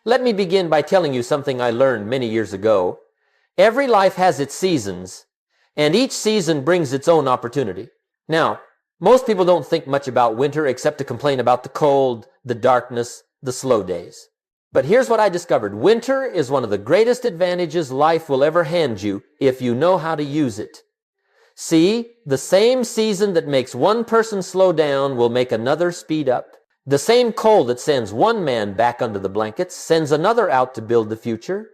Let me begin by telling you something I learned many years ago. Every life has its seasons, and each season brings its own opportunity. Now, most people don't think much about winter except to complain about the cold, the darkness, the slow days. But here's what I discovered. Winter is one of the greatest advantages life will ever hand you if you know how to use it. See, the same season that makes one person slow down will make another speed up. The same cold that sends one man back under the blankets sends another out to build the future.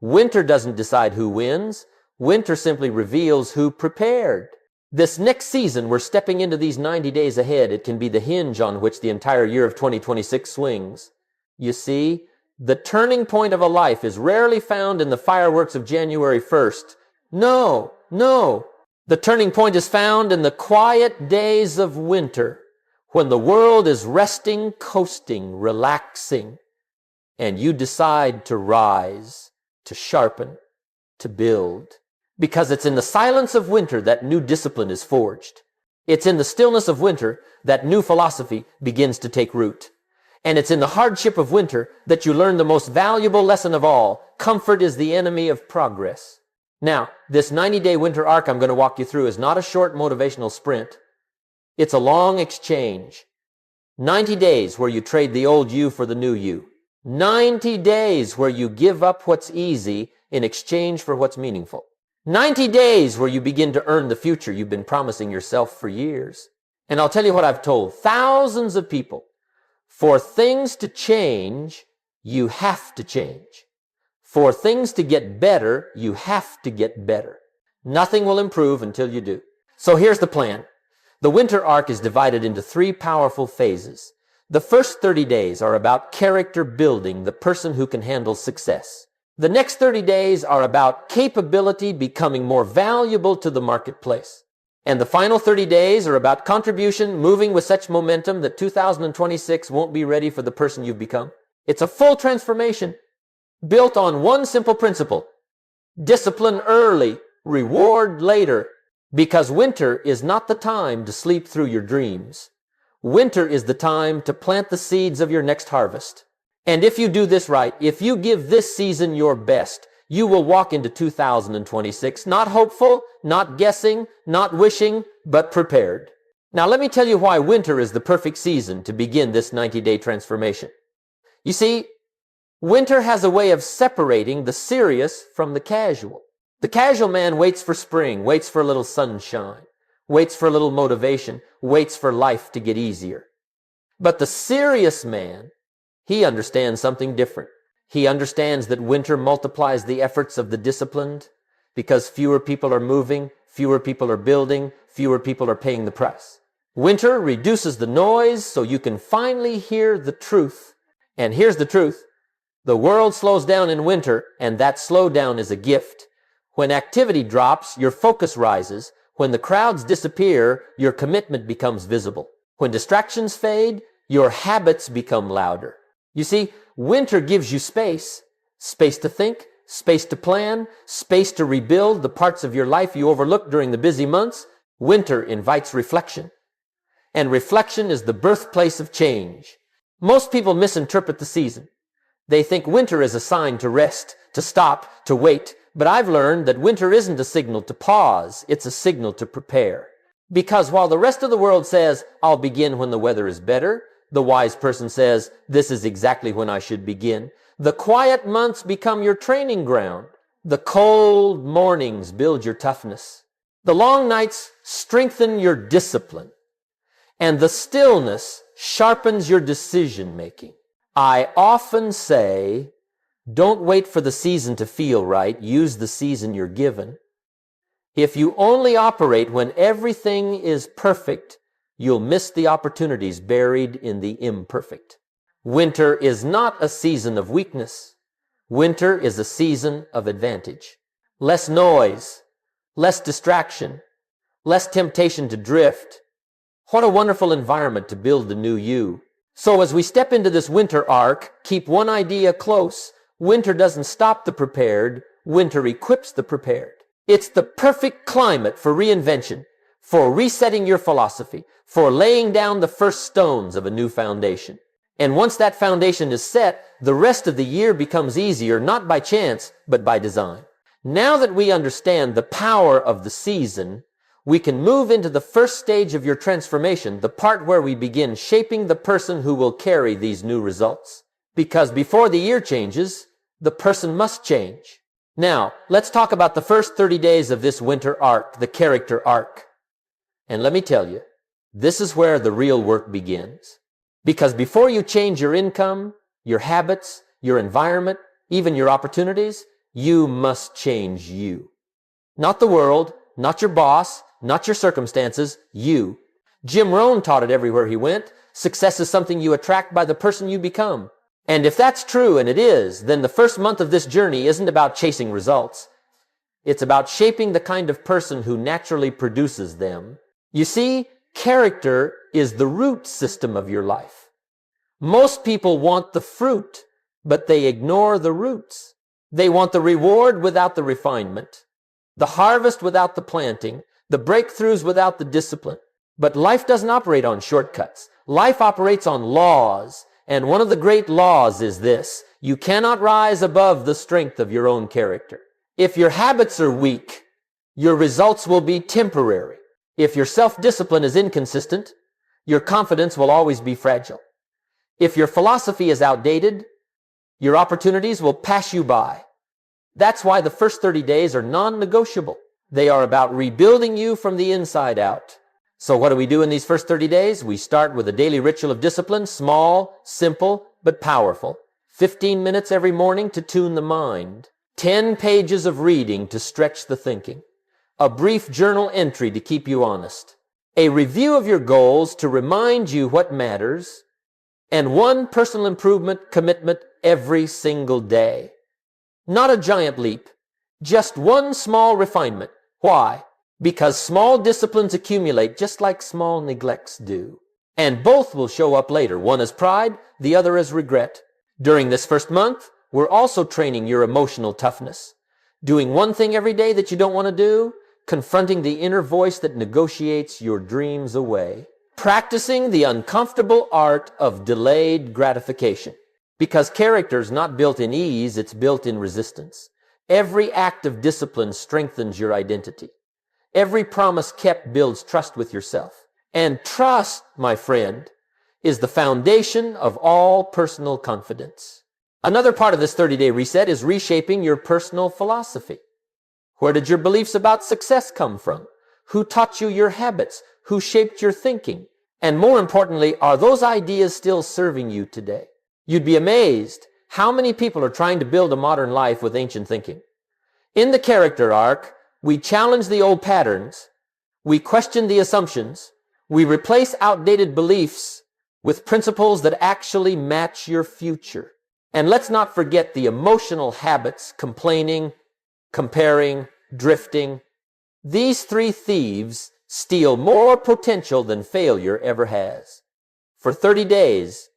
Winter doesn't decide who wins. Winter simply reveals who prepared. This next season, we're stepping into these 90 days ahead. It can be the hinge on which the entire year of 2026 swings. You see, the turning point of a life is rarely found in the fireworks of January 1st. No. The turning point is found in the quiet days of winter, when the world is resting, coasting, relaxing, and you decide to rise, to sharpen, to build. Because it's in the silence of winter that new discipline is forged. It's in the stillness of winter that new philosophy begins to take root. And it's in the hardship of winter that you learn the most valuable lesson of all. Comfort is the enemy of progress. Now, this 90-day winter arc I'm going to walk you through is not a short motivational sprint. It's a long exchange. 90 days where you trade the old you for the new you. 90 days where you give up what's easy in exchange for what's meaningful. 90 days where you begin to earn the future you've been promising yourself for years. And I'll tell you what I've told thousands of people. For things to change, you have to change. For things to get better, you have to get better. Nothing will improve until you do. So here's the plan. The winter arc is divided into 3 powerful phases. The first 30 days are about character building, the person who can handle success. The next 30 days are about capability becoming more valuable to the marketplace. And the final 30 days are about contribution, moving with such momentum that 2026 won't be ready for the person you've become. It's a full transformation built on one simple principle. Discipline early, reward later. Because winter is not the time to sleep through your dreams. Winter is the time to plant the seeds of your next harvest. And if you do this right, if you give this season your best, you will walk into 2026 not hopeful, not guessing, not wishing, but prepared. Now let me tell you why winter is the perfect season to begin this 90-day transformation. You see, winter has a way of separating the serious from the casual. The casual man waits for spring, waits for a little sunshine, waits for a little motivation, waits for life to get easier. But the serious man, he understands something different. He understands that winter multiplies the efforts of the disciplined because fewer people are moving, fewer people are building, fewer people are paying the price. Winter reduces the noise so you can finally hear the truth. And here's the truth. The world slows down in winter, and that slowdown is a gift. When activity drops, your focus rises. When the crowds disappear, your commitment becomes visible. When distractions fade, your habits become louder. You see, winter gives you space. Space to think, space to plan, space to rebuild the parts of your life you overlooked during the busy months. Winter invites reflection. And reflection is the birthplace of change. Most people misinterpret the season. They think winter is a sign to rest, to stop, to wait. But I've learned that winter isn't a signal to pause, it's a signal to prepare. Because while the rest of the world says, I'll begin when the weather is better, the wise person says, this is exactly when I should begin. The quiet months become your training ground. The cold mornings build your toughness. The long nights strengthen your discipline. And the stillness sharpens your decision making. I often say, don't wait for the season to feel right. Use the season you're given. If you only operate when everything is perfect, you'll miss the opportunities buried in the imperfect. Winter is not a season of weakness. Winter is a season of advantage. Less noise, less distraction, less temptation to drift. What a wonderful environment to build the new you. So as we step into this winter arc, keep one idea close. Winter doesn't stop the prepared. Winter equips the prepared. It's the perfect climate for reinvention, for resetting your philosophy, for laying down the first stones of a new foundation. And once that foundation is set, the rest of the year becomes easier, not by chance, but by design. Now that we understand the power of the season, we can move into the first stage of your transformation, the part where we begin shaping the person who will carry these new results. Because before the year changes, the person must change. Now, let's talk about the first 30 days of this winter arc, the character arc. And let me tell you, this is where the real work begins. Because before you change your income, your habits, your environment, even your opportunities, you must change you. Not the world, not your boss, not your circumstances, you. Jim Rohn taught it everywhere he went. Success is something you attract by the person you become. And if that's true, and it is, then the first month of this journey isn't about chasing results. It's about shaping the kind of person who naturally produces them. You see, character is the root system of your life. Most people want the fruit, but they ignore the roots. They want the reward without the refinement, the harvest without the planting, the breakthroughs without the discipline. But life doesn't operate on shortcuts. Life operates on laws. And one of the great laws is this: you cannot rise above the strength of your own character. If your habits are weak, your results will be temporary. If your self-discipline is inconsistent, your confidence will always be fragile. If your philosophy is outdated, your opportunities will pass you by. That's why the first 30 days are non-negotiable. They are about rebuilding you from the inside out. So what do we do in these first 30 days? We start with a daily ritual of discipline, small, simple, but powerful. 15 minutes every morning to tune the mind. 10 pages of reading to stretch the thinking. A brief journal entry to keep you honest. A review of your goals to remind you what matters. And one personal improvement commitment every single day. Not a giant leap, just one small refinement. Why? Because small disciplines accumulate just like small neglects do. And both will show up later, one as pride, the other as regret. During this first month, we're also training your emotional toughness. Doing one thing every day that you don't want to do, confronting the inner voice that negotiates your dreams away. Practicing the uncomfortable art of delayed gratification. Because character's not built in ease, it's built in resistance. Every act of discipline strengthens your identity. Every promise kept builds trust with yourself. And trust, my friend, is the foundation of all personal confidence. Another part of this 30-day reset is reshaping your personal philosophy. Where did your beliefs about success come from? Who taught you your habits? Who shaped your thinking? And more importantly, are those ideas still serving you today? You'd be amazed how many people are trying to build a modern life with ancient thinking. In the character arc, we challenge the old patterns, we question the assumptions, we replace outdated beliefs with principles that actually match your future. And let's not forget the emotional habits, complaining, comparing, drifting. These three thieves steal more potential than failure ever has. For 30 days,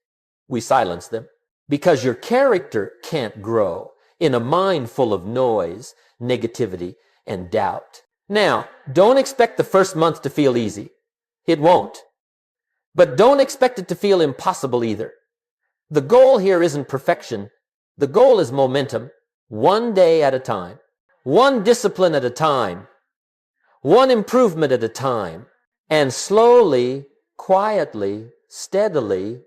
we silence them because your character can't grow in a mind full of noise, negativity, and doubt. Now, don't expect the first month to feel easy. It won't. But don't expect it to feel impossible either. The goal here isn't perfection. The goal is momentum, one day at a time, one discipline at a time, one improvement at a time, and slowly, quietly, steadily,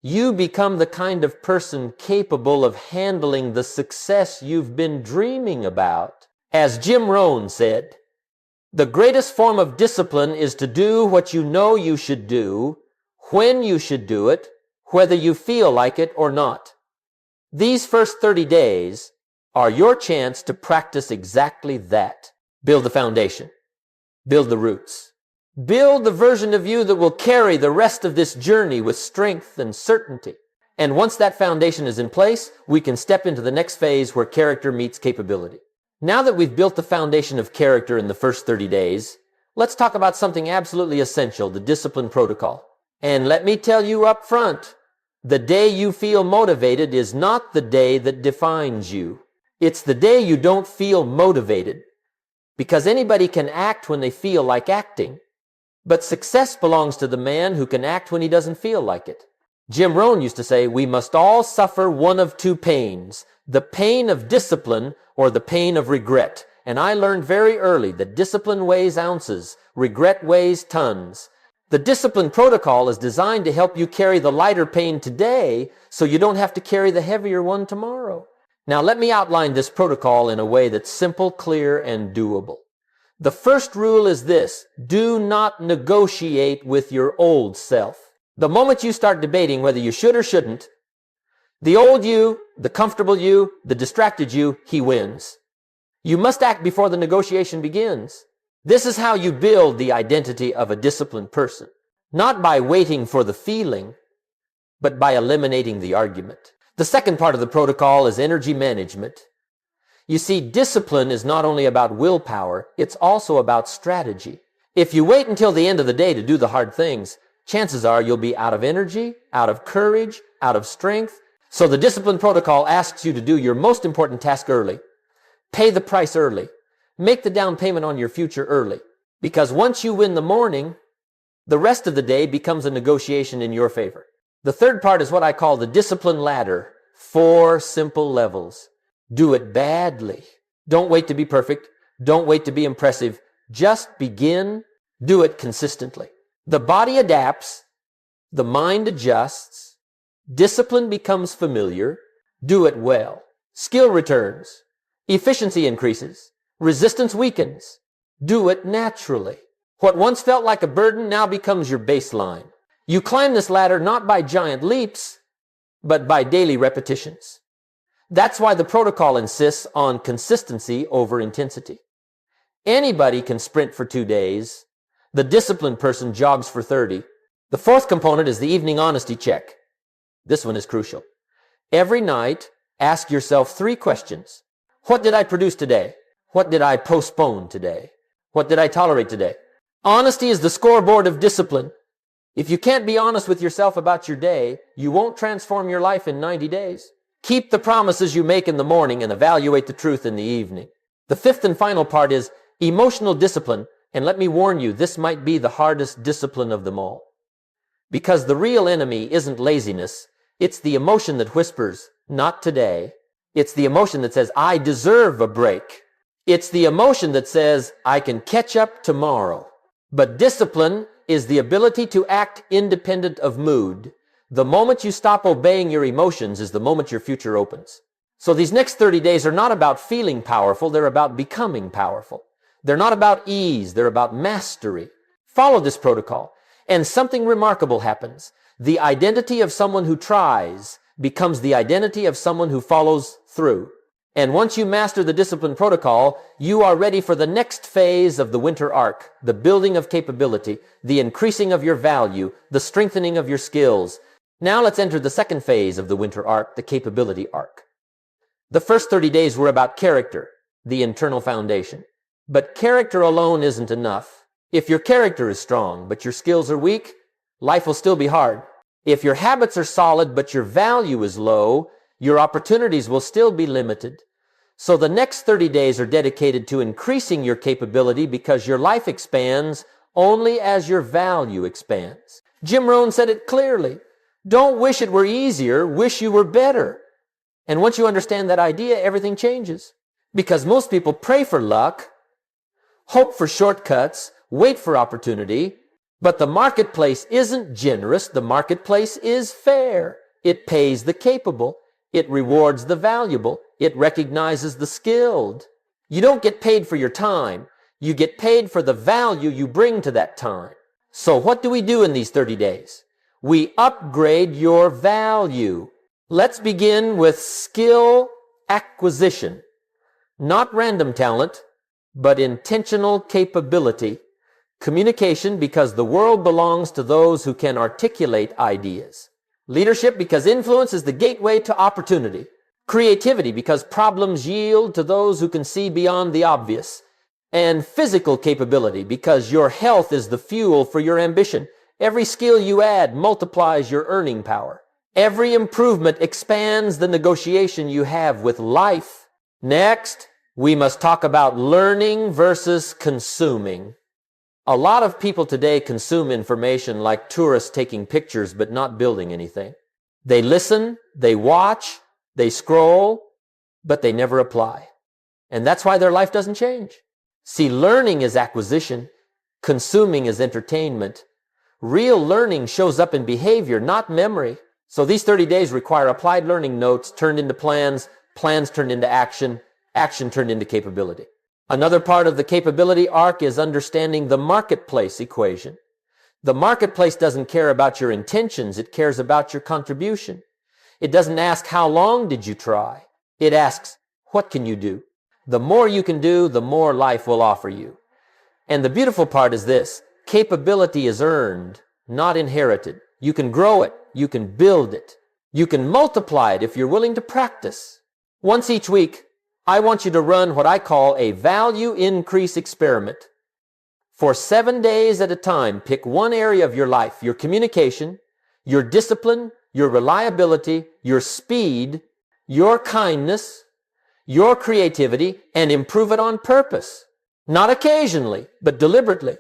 you become the kind of person capable of handling the success you've been dreaming about. As Jim Rohn said, the greatest form of discipline is to do what you know you should do, when you should do it, whether you feel like it or not. These first 30 days are your chance to practice exactly that. Build the foundation. Build the roots. Build the version of you that will carry the rest of this journey with strength and certainty. And once that foundation is in place, we can step into the next phase where character meets capability. Now that we've built the foundation of character in the first 30 days, let's talk about something absolutely essential, the discipline protocol. And let me tell you up front, the day you feel motivated is not the day that defines you. It's the day you don't feel motivated. Because anybody can act when they feel like acting. But success belongs to the man who can act when he doesn't feel like it. Jim Rohn used to say, we must all suffer one of two pains, the pain of discipline or the pain of regret. And I learned very early that discipline weighs ounces, regret weighs tons. The discipline protocol is designed to help you carry the lighter pain today so you don't have to carry the heavier one tomorrow. Now let me outline this protocol in a way that's simple, clear, and doable. The first rule is this: do not negotiate with your old self. The moment you start debating whether you should or shouldn't, the old you, the comfortable you, the distracted you, he wins. You must act before the negotiation begins. This is how you build the identity of a disciplined person. Not by waiting for the feeling, but by eliminating the argument. The second part of the protocol is energy management. You see, discipline is not only about willpower, it's also about strategy. If you wait until the end of the day to do the hard things, chances are you'll be out of energy, out of courage, out of strength. So the discipline protocol asks you to do your most important task early. Pay the price early. Make the down payment on your future early. Because once you win the morning, the rest of the day becomes a negotiation in your favor. The third part is what I call the discipline ladder. 4 simple levels. Do it badly. Don't wait to be perfect. Don't wait to be impressive. Just begin. Do it consistently. The body adapts. The mind adjusts. Discipline becomes familiar. Do it well. Skill returns. Efficiency increases. Resistance weakens. Do it naturally. What once felt like a burden now becomes your baseline. You climb this ladder not by giant leaps, but by daily repetitions. That's why the protocol insists on consistency over intensity. Anybody can sprint for 2 days. The disciplined person jogs for 30. The fourth component is the evening honesty check. This one is crucial. Every night, ask yourself 3 questions. What did I produce today? What did I postpone today? What did I tolerate today? Honesty is the scoreboard of discipline. If you can't be honest with yourself about your day, you won't transform your life in 90 days. Keep the promises you make in the morning and evaluate the truth in the evening. The fifth and final part is emotional discipline. And let me warn you, this might be the hardest discipline of them all. Because the real enemy isn't laziness. It's the emotion that whispers, not today. It's the emotion that says, I deserve a break. It's the emotion that says, I can catch up tomorrow. But discipline is the ability to act independent of mood. The moment you stop obeying your emotions is the moment your future opens. So these next 30 days are not about feeling powerful, they're about becoming powerful. They're not about ease, they're about mastery. Follow this protocol, and something remarkable happens. The identity of someone who tries becomes the identity of someone who follows through. And once you master the discipline protocol, you are ready for the next phase of the winter arc, the building of capability, the increasing of your value, the strengthening of your skills. Now let's enter the second phase of the winter arc, the capability arc. The first 30 days were about character, the internal foundation. But character alone isn't enough. If your character is strong, but your skills are weak, life will still be hard. If your habits are solid, but your value is low, your opportunities will still be limited. So the next 30 days are dedicated to increasing your capability because your life expands only as your value expands. Jim Rohn said it clearly. Don't wish it were easier, wish you were better. And once you understand that idea, everything changes. Because most people pray for luck, hope for shortcuts, wait for opportunity, but the marketplace isn't generous. The marketplace is fair. It pays the capable. It rewards the valuable. It recognizes the skilled. You don't get paid for your time. You get paid for the value you bring to that time. So what do we do in these 30 days? We upgrade your value. Let's begin with skill acquisition. Not random talent, but intentional capability. Communication, because the world belongs to those who can articulate ideas. Leadership, because influence is the gateway to opportunity. Creativity, because problems yield to those who can see beyond the obvious. And physical capability, because your health is the fuel for your ambition. Every skill you add multiplies your earning power. Every improvement expands the negotiation you have with life. Next, we must talk about learning versus consuming. A lot of people today consume information like tourists taking pictures but not building anything. They listen, they watch, they scroll, but they never apply. And that's why their life doesn't change. See, learning is acquisition. Consuming is entertainment. Real learning shows up in behavior, not memory. So these 30 days require applied learning notes turned into plans, plans turned into action, action turned into capability. Another part of the capability arc is understanding the marketplace equation. The marketplace doesn't care about your intentions, it cares about your contribution. It doesn't ask how long did you try. It asks, what can you do? The more you can do, the more life will offer you. And the beautiful part is this, capability is earned, not inherited. You can grow it, you can build it, you can multiply it if you're willing to practice. Once each week, I want you to run what I call a value increase experiment. For 7 days at a time, pick one area of your life, your communication, your discipline, your reliability, your speed, your kindness, your creativity, and improve it on purpose. Not occasionally, but deliberately.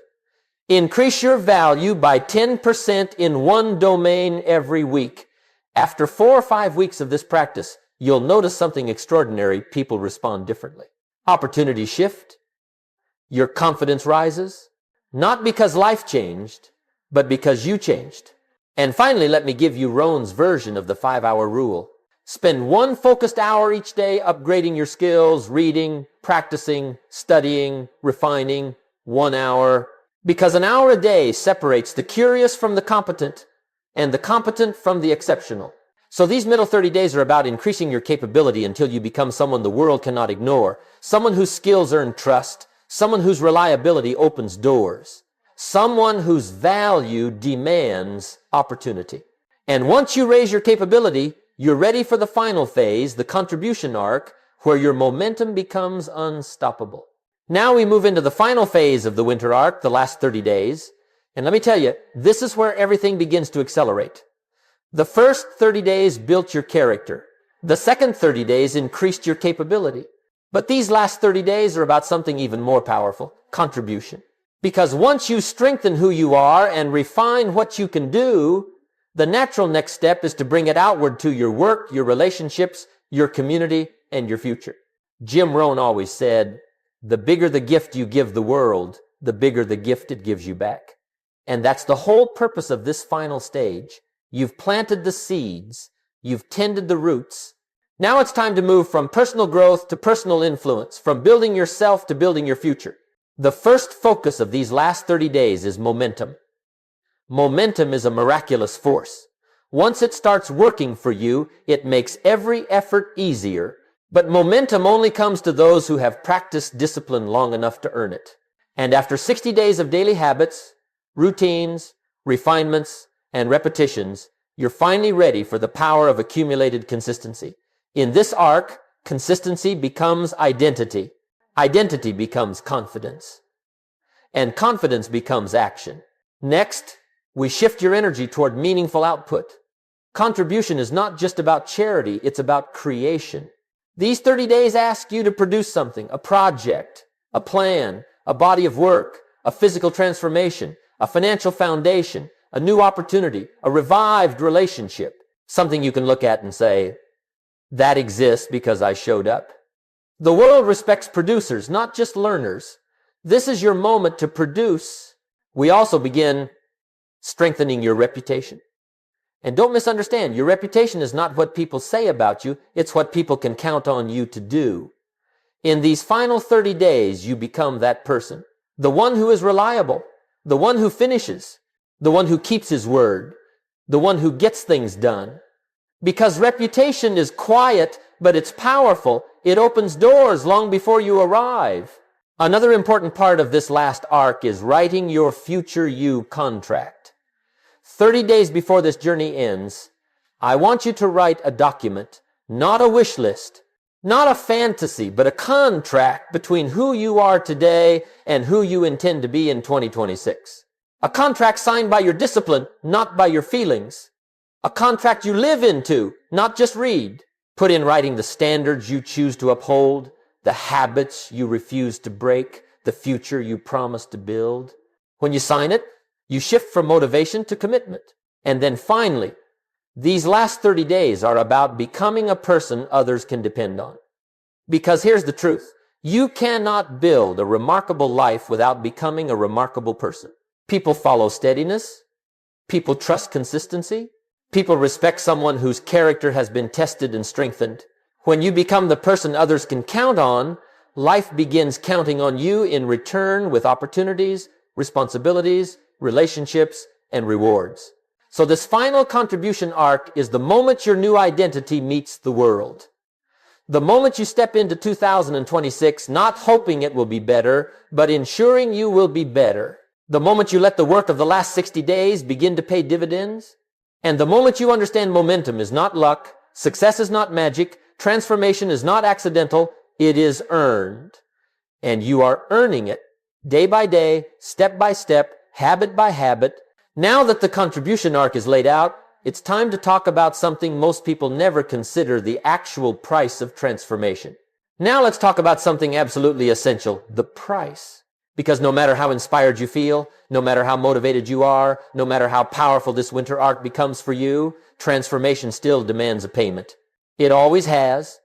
Increase your value by 10% in one domain every week. After 4 or 5 weeks of this practice, you'll notice something extraordinary. People respond differently. Opportunities shift. Your confidence rises. Not because life changed, but because you changed. And finally, let me give you Rohn's version of the 5-hour rule. Spend one focused hour each day upgrading your skills, reading, practicing, studying, refining. 1 hour. Because an hour a day separates the curious from the competent and the competent from the exceptional. So these middle 30 days are about increasing your capability until you become someone the world cannot ignore, someone whose skills earn trust, someone whose reliability opens doors, someone whose value demands opportunity. And once you raise your capability, you're ready for the final phase, the contribution arc, where your momentum becomes unstoppable. Now we move into the final phase of the winter arc, the last 30 days. And let me tell you, this is where everything begins to accelerate. The first 30 days built your character. The second 30 days increased your capability. But these last 30 days are about something even more powerful, contribution. Because once you strengthen who you are and refine what you can do, the natural next step is to bring it outward to your work, your relationships, your community, and your future. Jim Rohn always said, the bigger the gift you give the world, the bigger the gift it gives you back. And that's the whole purpose of this final stage. You've planted the seeds. You've tended the roots. Now it's time to move from personal growth to personal influence, from building yourself to building your future. The first focus of these last 30 days is momentum. Momentum is a miraculous force. Once it starts working for you, it makes every effort easier. But momentum only comes to those who have practiced discipline long enough to earn it. And after 60 days of daily habits, routines, refinements, and repetitions, you're finally ready for the power of accumulated consistency. In this arc, consistency becomes identity. Identity becomes confidence. And confidence becomes action. Next, we shift your energy toward meaningful output. Contribution is not just about charity, it's about creation. These 30 days ask you to produce something, a project, a plan, a body of work, a physical transformation, a financial foundation, a new opportunity, a revived relationship, something you can look at and say, that exists because I showed up. The world respects producers, not just learners. This is your moment to produce. We also begin strengthening your reputation. And don't misunderstand, your reputation is not what people say about you, it's what people can count on you to do. In these final 30 days, you become that person. The one who is reliable, the one who finishes, the one who keeps his word, the one who gets things done. Because reputation is quiet, but it's powerful. It opens doors long before you arrive. Another important part of this last arc is writing your future you contract. 30 days before this journey ends, I want you to write a document, not a wish list, not a fantasy, but a contract between who you are today and who you intend to be in 2026. A contract signed by your discipline, not by your feelings. A contract you live into, not just read. Put in writing the standards you choose to uphold, the habits you refuse to break, the future you promise to build. When you sign it, you shift from motivation to commitment. And then finally, these last 30 days are about becoming a person others can depend on. Because here's the truth. You cannot build a remarkable life without becoming a remarkable person. People follow steadiness. People trust consistency. People respect someone whose character has been tested and strengthened. When you become the person others can count on, life begins counting on you in return with opportunities, responsibilities, relationships, and rewards. So this final contribution arc is the moment your new identity meets the world. The moment you step into 2026, not hoping it will be better, but ensuring you will be better. The moment you let the work of the last 60 days begin to pay dividends. And the moment you understand momentum is not luck, success is not magic, transformation is not accidental, it is earned. And you are earning it day by day, step by step, habit by habit. Now that the contribution arc is laid out, it's time to talk about something most people never consider, the actual price of transformation. Now let's talk about something absolutely essential, the price. Because no matter how inspired you feel, no matter how motivated you are, no matter how powerful this winter arc becomes for you, transformation still demands a payment. It always has,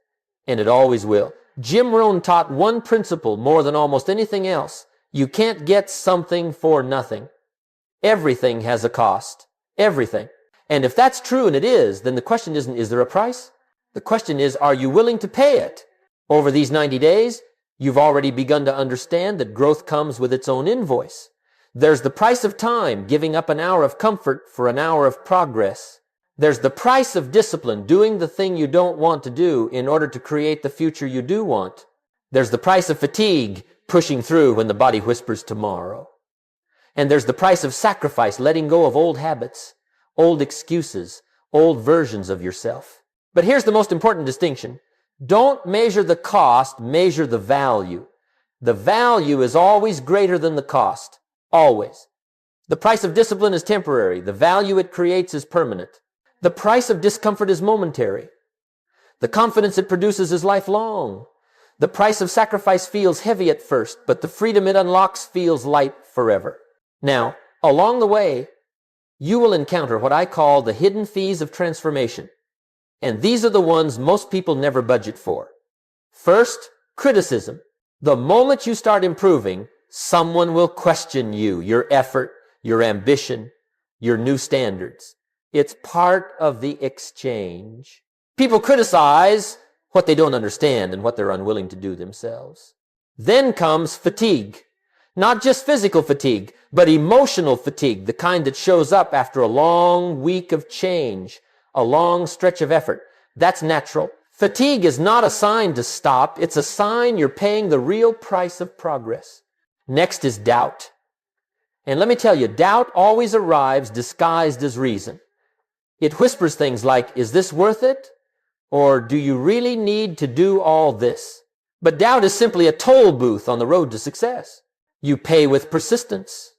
and it always will. Jim Rohn taught one principle more than almost anything else. You can't get something for nothing. Everything has a cost. Everything. And if that's true, and it is, then the question isn't, is there a price? The question is, are you willing to pay it? Over these 90 days, you've already begun to understand that growth comes with its own invoice. There's the price of time, giving up an hour of comfort for an hour of progress. There's the price of discipline, doing the thing you don't want to do in order to create the future you do want. There's the price of fatigue, pushing through when the body whispers tomorrow. And there's the price of sacrifice, letting go of old habits, old excuses, old versions of yourself. But here's the most important distinction. Don't measure the cost, measure the value. The value is always greater than the cost. Always. The price of discipline is temporary. The value it creates is permanent. The price of discomfort is momentary. The confidence it produces is lifelong. The price of sacrifice feels heavy at first, but the freedom it unlocks feels light forever. Now, along the way, you will encounter what I call the hidden fees of transformation. And these are the ones most people never budget for. First, criticism. The moment you start improving, someone will question you, your effort, your ambition, your new standards. It's part of the exchange. People criticize what they don't understand and what they're unwilling to do themselves. Then comes fatigue. Not just physical fatigue, but emotional fatigue, the kind that shows up after a long week of change, a long stretch of effort. That's natural. Fatigue is not a sign to stop. It's a sign you're paying the real price of progress. Next is doubt. And let me tell you, doubt always arrives disguised as reason. It whispers things like, is this worth it? Or do you really need to do all this? But doubt is simply a toll booth on the road to success. You pay with persistence,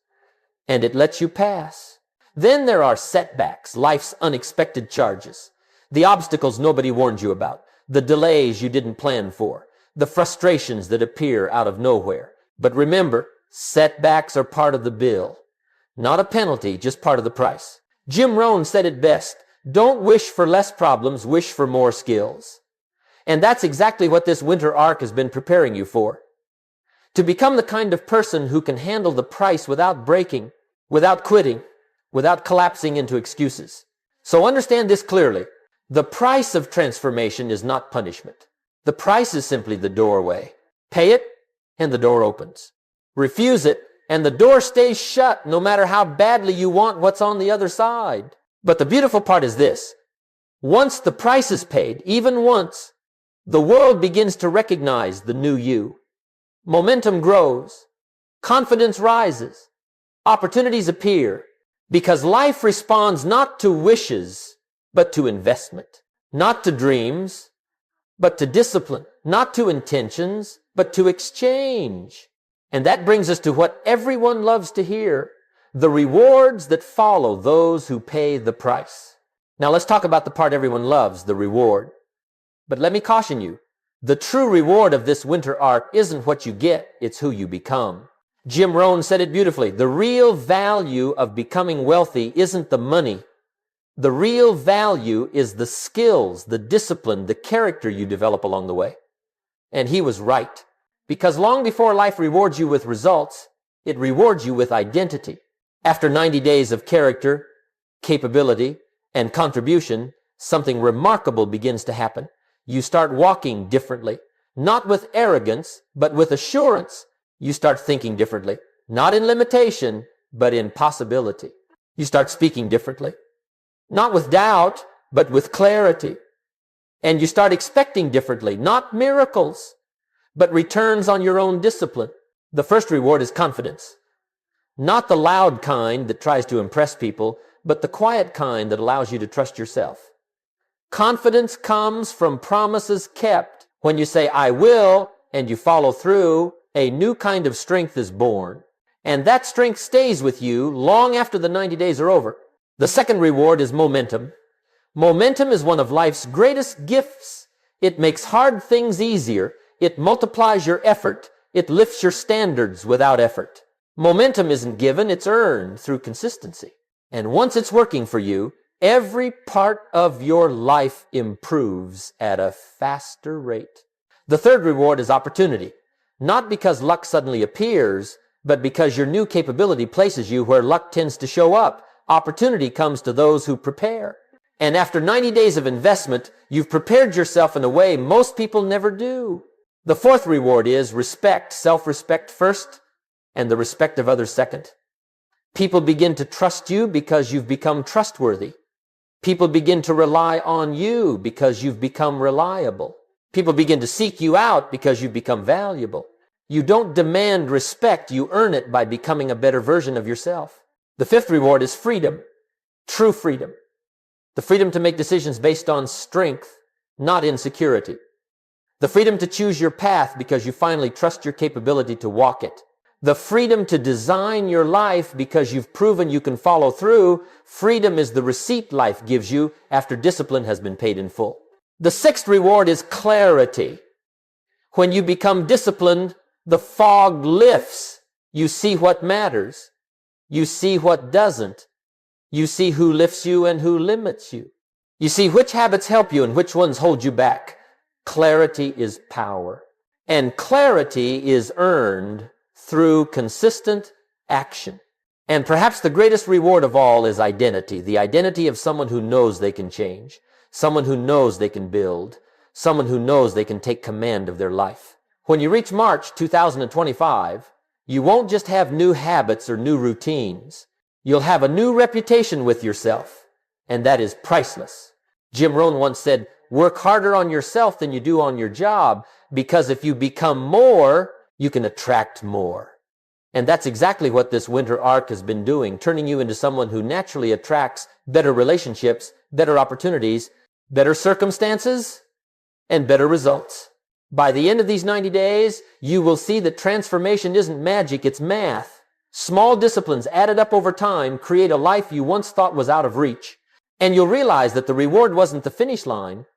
and it lets you pass. Then there are setbacks, life's unexpected charges, the obstacles nobody warned you about, the delays you didn't plan for, the frustrations that appear out of nowhere. But remember, setbacks are part of the bill, not a penalty, just part of the price. Jim Rohn said it best, don't wish for less problems, wish for more skills. And that's exactly what this winter arc has been preparing you for. To become the kind of person who can handle the price without breaking, without quitting, without collapsing into excuses. So understand this clearly. The price of transformation is not punishment. The price is simply the doorway. Pay it, and the door opens. Refuse it, and the door stays shut no matter how badly you want what's on the other side. But the beautiful part is this. Once the price is paid, even once, the world begins to recognize the new you. Momentum grows. Confidence rises. Opportunities appear. Because life responds not to wishes, but to investment. Not to dreams, but to discipline. Not to intentions, but to exchange. And that brings us to what everyone loves to hear, the rewards that follow those who pay the price. Now let's talk about the part everyone loves, the reward. But let me caution you, the true reward of this winter arc isn't what you get, it's who you become. Jim Rohn said it beautifully. The real value of becoming wealthy isn't the money. The real value is the skills, the discipline, the character you develop along the way. And he was right. Because long before life rewards you with results, it rewards you with identity. After 90 days of character, capability, and contribution, something remarkable begins to happen. You start walking differently, not with arrogance, but with assurance. You start thinking differently, not in limitation, but in possibility. You start speaking differently, not with doubt, but with clarity. And you start expecting differently, not miracles, but returns on your own discipline. The first reward is confidence. Not the loud kind that tries to impress people, but the quiet kind that allows you to trust yourself. Confidence comes from promises kept. When you say, I will, and you follow through, a new kind of strength is born. And that strength stays with you long after the 90 days are over. The second reward is momentum. Momentum is one of life's greatest gifts. It makes hard things easier. It multiplies your effort. It lifts your standards without effort. Momentum isn't given, it's earned through consistency. And once it's working for you, every part of your life improves at a faster rate. The third reward is opportunity. Not because luck suddenly appears, but because your new capability places you where luck tends to show up. Opportunity comes to those who prepare. And after 90 days of investment, you've prepared yourself in a way most people never do. The fourth reward is respect, self-respect first, and the respect of others second. People begin to trust you because you've become trustworthy. People begin to rely on you because you've become reliable. People begin to seek you out because you've become valuable. You don't demand respect, you earn it by becoming a better version of yourself. The fifth reward is freedom, true freedom. The freedom to make decisions based on strength, not insecurity. The freedom to choose your path because you finally trust your capability to walk it. The freedom to design your life because you've proven you can follow through. Freedom is the receipt life gives you after discipline has been paid in full. The sixth reward is clarity. When you become disciplined, the fog lifts. You see what matters. You see what doesn't. You see who lifts you and who limits you. You see which habits help you and which ones hold you back. Clarity is power. And clarity is earned through consistent action. And perhaps the greatest reward of all is identity. The identity of someone who knows they can change. Someone who knows they can build. Someone who knows they can take command of their life. When you reach March 2025, you won't just have new habits or new routines. You'll have a new reputation with yourself. And that is priceless. Jim Rohn once said, work harder on yourself than you do on your job, because if you become more, you can attract more. And that's exactly what this winter arc has been doing, turning you into someone who naturally attracts better relationships, better opportunities, better circumstances, and better results. By the end of these 90 days, you will see that transformation isn't magic, it's math. Small disciplines added up over time create a life you once thought was out of reach. And you'll realize that the reward wasn't the finish line.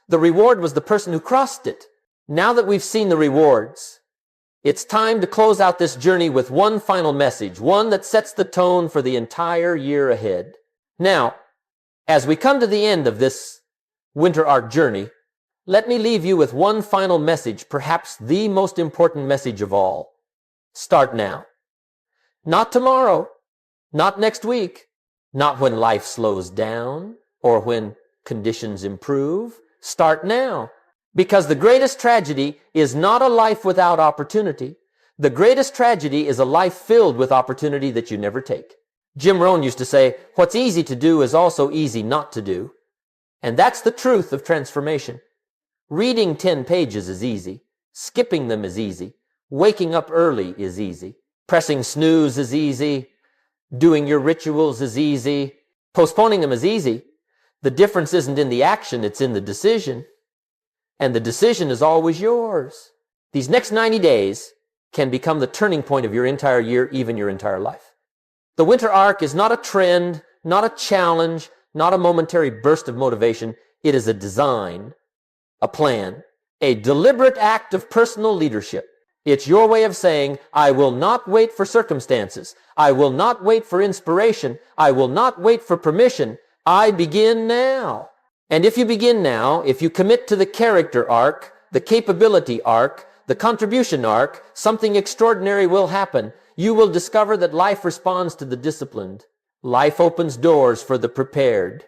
The reward was the person who crossed it. Now that we've seen the rewards, it's time to close out this journey with one final message, one that sets the tone for the entire year ahead. Now, as we come to the end of this winter arc journey, let me leave you with one final message, perhaps the most important message of all. Start now. Not tomorrow, not next week, not when life slows down or when conditions improve. Start now. Because the greatest tragedy is not a life without opportunity. The greatest tragedy is a life filled with opportunity that you never take. Jim Rohn used to say, what's easy to do is also easy not to do. And that's the truth of transformation. Reading 10 pages is easy. Skipping them is easy. Waking up early is easy. Pressing snooze is easy. Doing your rituals is easy. Postponing them is easy. The difference isn't in the action, it's in the decision. And the decision is always yours. These next 90 days can become the turning point of your entire year, even your entire life. The winter arc is not a trend, not a challenge, not a momentary burst of motivation. It is a design, a plan, a deliberate act of personal leadership. It's your way of saying, I will not wait for circumstances. I will not wait for inspiration. I will not wait for permission. I begin now. And if you begin now, if you commit to the character arc, the capability arc, the contribution arc, something extraordinary will happen. You will discover that life responds to the disciplined. Life opens doors for the prepared.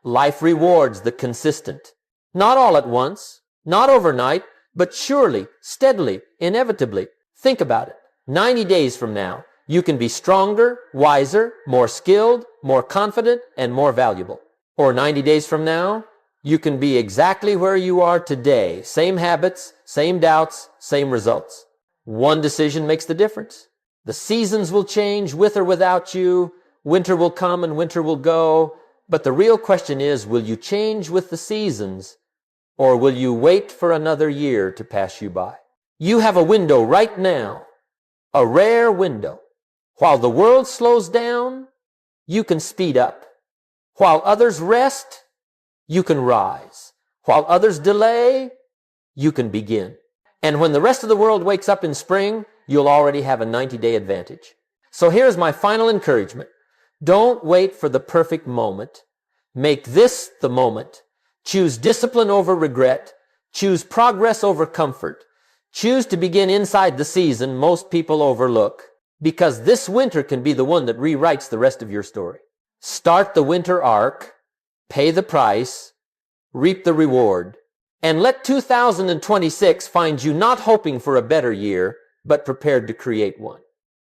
Life rewards the consistent. Not all at once, not overnight, but surely, steadily, inevitably. Think about it. 90 days from now, you can be stronger, wiser, more skilled, more confident, and more valuable. Or 90 days from now, you can be exactly where you are today. Same habits, same doubts, same results. One decision makes the difference. The seasons will change with or without you. Winter will come and winter will go. But the real question is, will you change with the seasons, or will you wait for another year to pass you by? You have a window right now, a rare window. While the world slows down, you can speed up. While others rest, you can rise. While others delay, you can begin. And when the rest of the world wakes up in spring, you'll already have a 90-day advantage. So here's my final encouragement. Don't wait for the perfect moment. Make this the moment. Choose discipline over regret. Choose progress over comfort. Choose to begin inside the season most people overlook, because this winter can be the one that rewrites the rest of your story. Start the winter arc, pay the price, reap the reward, and let 2026 find you not hoping for a better year, but prepared to create one.